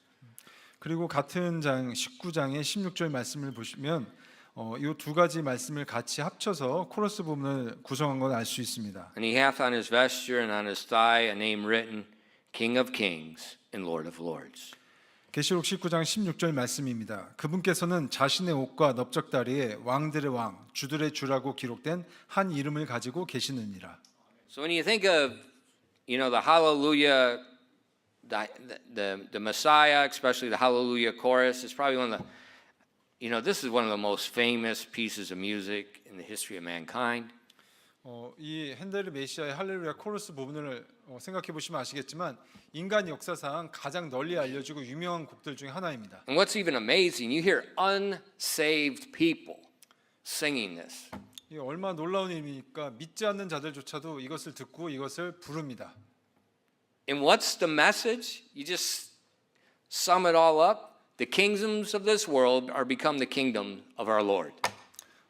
그리고 같은 장 19장의 16절 말씀을 보시면 이 두 가지 말씀을 같이 합쳐서 코러스 부분을 구성한 걸 알 수 있습니다. And he hath on his vesture and on his thigh a name written, King of Kings and Lord of Lords. 계시록 19장 16절 말씀입니다. 그분께서는 자신의 옷과 넓적다리에 왕들의 왕, 주들의 주라고 기록된 한 이름을 가지고 계시느니라. So when you think of, the Hallelujah, the Messiah, especially the Hallelujah chorus, it's probably one of the, this is one of the most famous pieces of music in the history of mankind. 이 핸델의 메시아의 할렐루야 코러스 부분을 생각해 보시면 아시겠지만 인간 역사상 가장 널리 알려지고 유명한 곡들 중에 하나입니다. And what's even amazing, you hear unsaved people singing this. 이게 얼마나 놀라운 일입니까? 믿지 않는 자들조차도 이것을 듣고 이것을 부릅니다. And what's the message? You just sum it all up. The kingdoms of this world are become the kingdom of our Lord.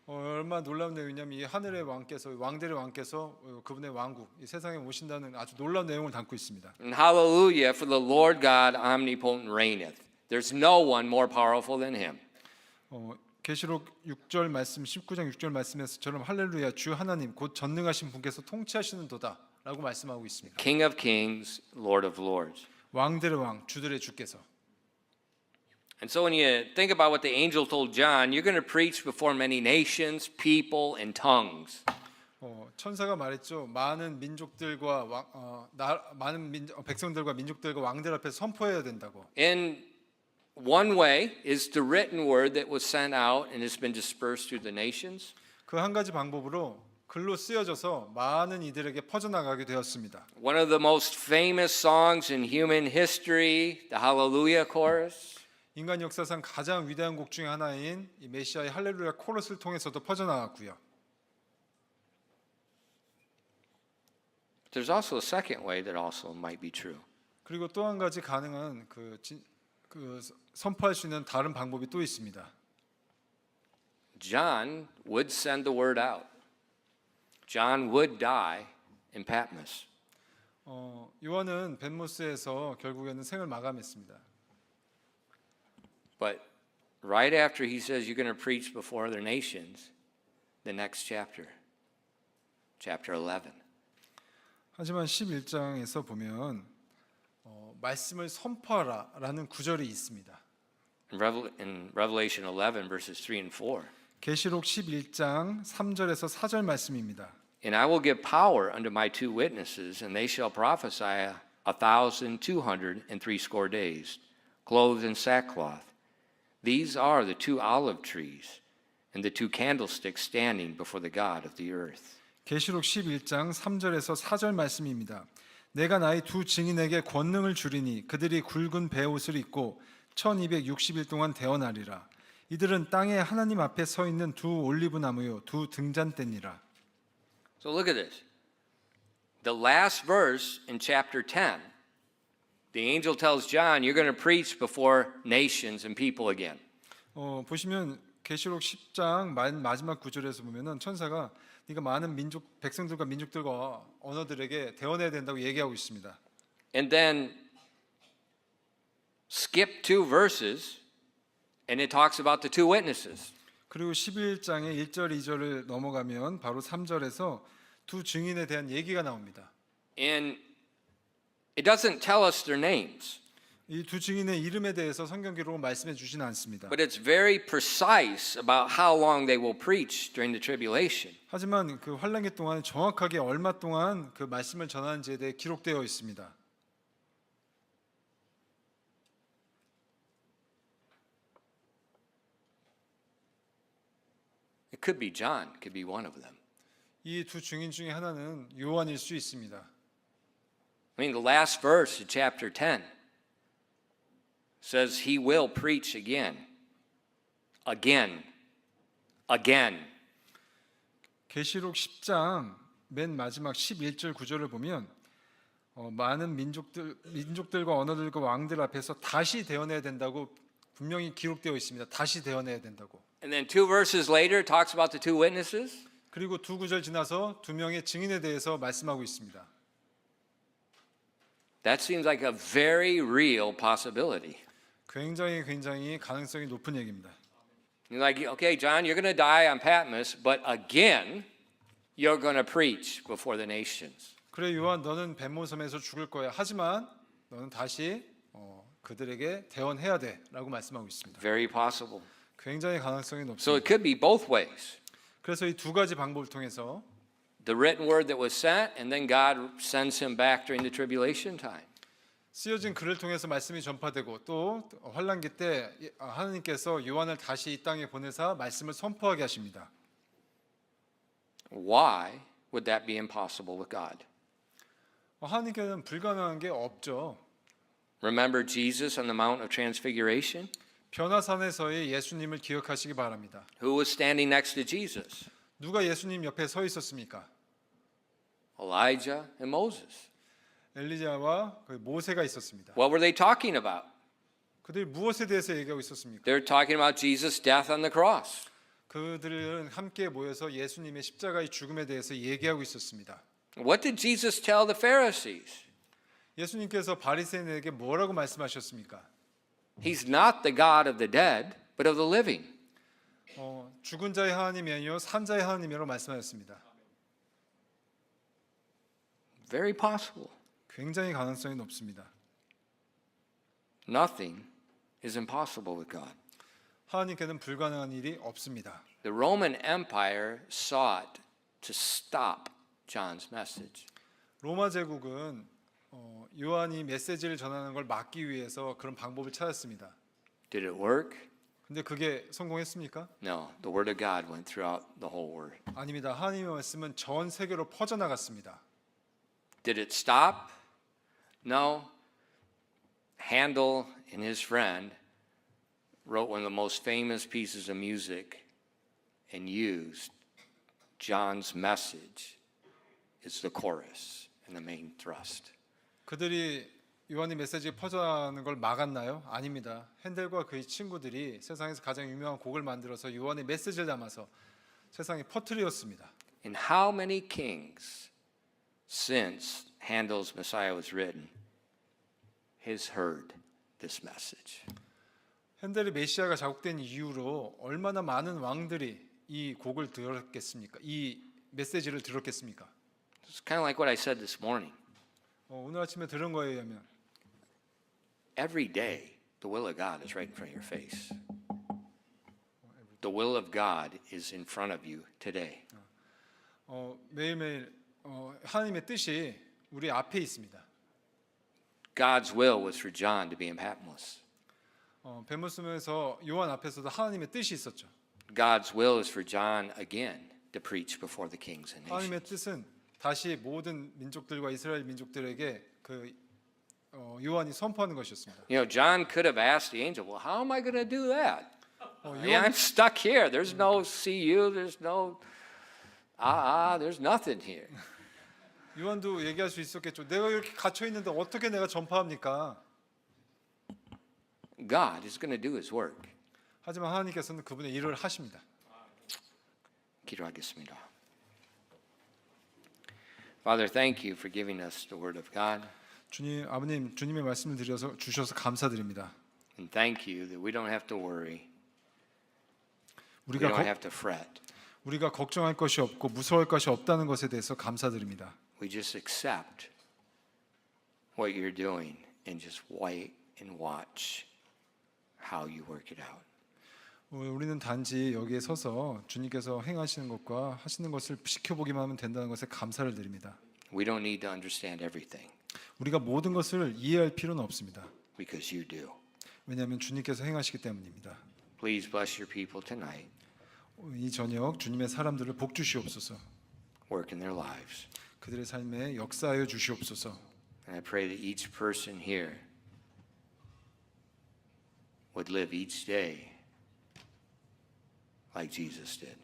얼마나 놀라운 내용이냐면 이 하늘의 왕께서 왕들의 왕께서 그분의 왕국 이 세상에 오신다는 아주 놀라운 내용을 담고 있습니다. And hallelujah, for the Lord God omnipotent reigneth. There's no one more powerful than him. 계시록 6절 말씀 19장 6절 말씀에서처럼 할렐루야 주 하나님 곧 전능하신 분께서 통치하시는도다라고 말씀하고 있습니다. King of kings, Lord of lords. 왕들의 왕 주들의 주께서. And so when you think about what the angel told John, you're going to preach before many nations, people, and tongues. 천사가 말했죠. 많은 민족들과 백성들과 민족들과 왕들 앞에서 선포해야 된다고. In one way is the written word that was sent out and has been dispersed through the nations. 그 한 가지 방법으로 글로 쓰여져서 많은 이들에게 퍼져나가게 되었습니다. One of the most famous songs in human history, the Hallelujah chorus. 인간 역사상 가장 위대한 곡 중에 하나인 이 메시아의 할렐루야 코러스를 통해서도 퍼져나갔고요. There's also a second way that also might be true. 그리고 또 한 가지 가능한 선포할 수 있는 다른 방법이 또 있습니다. John would send the word out. John would die in Patmos. 요한은 벤모스에서 결국에는 생을 마감했습니다. But right after he says you're going to preach before other nations, the next chapter, chapter 11. 하지만 11장에서 보면 말씀을 선포하라라는 구절이 있습니다. In Revelation 11 verses 3 and 4. 계시록 11장 3절에서 4절 말씀입니다. And I will give power unto my two witnesses, and they shall prophesy 1,260 days, clothed in sackcloth. These are the two olive trees and the two candlesticks standing before the God of the earth. 계시록 11장 3절에서 4절 말씀입니다. 내가 나의 두 증인에게 권능을 주리니 그들이 굵은 베옷을 입고 1260일 동안 대언하리라. 이들은 땅에 하나님 앞에 서 있는 두 올리브 나무요 두 등잔대니라. So look at this. The last verse in chapter 10, the angel tells John, you're going to preach before nations and people again. 보시면 계시록 10장 마지막 구절에서 보면은 천사가 네가 많은 민족 백성들과 민족들과 언어들에게 대언해야 된다고 얘기하고 있습니다. And then skip two verses and it talks about the two witnesses. 그리고 11장의 1절 2절을 넘어가면 바로 3절에서 두 증인에 대한 얘기가 나옵니다. And it doesn't tell us their names. 이 두 증인의 이름에 대해서 성경 기록은 말씀해 주지는 않습니다. But it's very precise about how long they will preach during the tribulation. 하지만 그 환란기 동안 정확하게 얼마 동안 그 말씀을 전하는지에 대해 기록되어 있습니다. It could be John, it could be one of them. 이 두 증인 중에 하나는 요한일 수 있습니다. I mean, the last verse of chapter 10 says he will preach again. Again. 계시록 10장 맨 마지막 11절 9절을 보면 많은 민족들과 언어들과 왕들 앞에서 다시 대언해야 된다고 분명히 기록되어 있습니다. 다시 대언해야 된다고. And then two verses later it talks about the two witnesses. 그리고 두 구절 지나서 두 명의 증인에 대해서 말씀하고 있습니다. That seems like a very real possibility. 굉장히 가능성이 높은 얘기입니다. You're like, okay, John, you're going to die on Patmos, but again, you're going to preach before the nations. 그래 요한 너는 벤모섬에서 죽을 거야. 하지만 너는 다시 그들에게 대언해야 돼라고 말씀하고 있습니다. Very possible. 굉장히 가능성이 So 높습니다. it could be both ways. 그래서 이 두 가지 방법을 통해서 The written word that was sent, and then God sends him back during the tribulation time. 쓰여진 글을 통해서 말씀이 전파되고 또 환란기 때 하나님께서 요한을 다시 이 땅에 보내사 말씀을 선포하게 하십니다. Why would that be impossible with God? 하나님께는 불가능한 게 없죠. Remember Jesus on the Mount of Transfiguration? 변화산에서의 예수님을 기억하시기 바랍니다. Who was standing next to Jesus? 누가 예수님 옆에 서 있었습니까? Elijah and Moses. 엘리야와 모세가 있었습니다. What were they talking about? 그들이 무엇에 대해서 얘기하고 있었습니까? They're talking about Jesus' death on the cross. 그들은 함께 모여서 예수님의 십자가의 죽음에 대해서 얘기하고 있었습니다. What did Jesus tell the Pharisees? 예수님께서 바리새인에게 뭐라고 말씀하셨습니까? He's not the God of the dead, but of the living. 죽은 자의 하나님이 아니요 산자의 하나님이라고 말씀하셨습니다. Very possible. 굉장히 가능성이 높습니다. Nothing is impossible with God. 하나님께는 불가능한 일이 없습니다. The Roman Empire sought to stop John's message. 로마 제국은 요한이 메시지를 전하는 걸 막기 위해서 그런 방법을 찾았습니다. Did it work? 근데 그게 성공했습니까? No. The word of God went throughout the whole world. 아닙니다. 하나님의 말씀은 전 세계로 퍼져나갔습니다. Did it stop? No. Handel and his friend wrote one of the most famous pieces of music and used John's message as the chorus and the main thrust. 그들이 요한의 메시지가 퍼져나가는 걸 막았나요? 아닙니다. 핸델과 그의 친구들이 세상에서 가장 유명한 곡을 만들어서 요한의 메시지를 담아서 세상에 퍼뜨렸습니다. And how many kings since Handel's Messiah was written has heard this message? 핸델의 메시아가 작곡된 이후로 얼마나 많은 왕들이 이 곡을 들었겠습니까? 이 메시지를 들었겠습니까? It's kind of like what I said this morning. 오늘 아침에 들은 거에 의하면 Every day, the will of God is right in front of your face. The will of God is in front of you today. 매일매일 하나님의 뜻이 우리 앞에 있습니다. God's will was for John to be in Patmos. 베무스에서 요한 앞에서도 하나님의 뜻이 있었죠. God's will is for John again to preach before the kings and 하나님의 nations. 뜻은 다시 모든 민족들과 이스라엘 민족들에게 그 요한이 선포하는 것이었습니다. You know, John could have asked the angel, "Well, how am I going to do that? 요한, I'm stuck here. There's no CU. There's no there's nothing here." 요한도 얘기할 수 있었겠죠. 내가 이렇게 갇혀 있는데 어떻게 내가 전파합니까? God is going to do His work. 하지만 하나님께서는 그분의 일을 하십니다. 기도하겠습니다. Father, thank you for giving us the Word of God, 주님, 아버님, 주님의 말씀을 주셔서 감사드립니다. and thank you that we don't have to worry. We 우리가 don't 거, have to fret. 우리가 걱정할 것이 없고 무서워할 것이 없다는 것에 대해서 감사드립니다. We just accept what you're doing and just wait and watch how you work it out. 우리는 단지 여기에 서서 주님께서 행하시는 것과 하시는 것을 지켜보기만 하면 된다는 것에 감사를 드립니다. We don't need to understand everything 우리가 모든 것을 이해할 필요는 없습니다. because you do. 왜냐하면 주님께서 행하시기 때문입니다. Please bless your people tonight. 이 저녁 주님의 사람들을 복 주시옵소서. Work in their lives. 그들의 삶에 역사하여 주시옵소서. And I pray that each person here would live each day like Jesus did.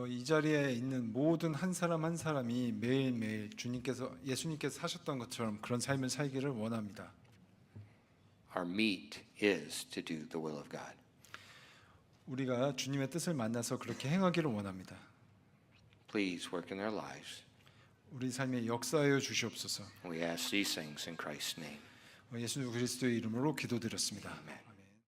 이 자리에 있는 모든 한 사람 한 사람이 매일매일 예수님께서 사셨던 것처럼 그런 삶을 살기를 원합니다. Our meat is to do the will of God. 우리가 주님의 뜻을 만나서 그렇게 행하기를 원합니다. Please work in their lives. 우리 삶에 역사하여 주시옵소서. We ask these things in Christ's name. 예수 그리스도의 이름으로 기도드렸습니다. Amen.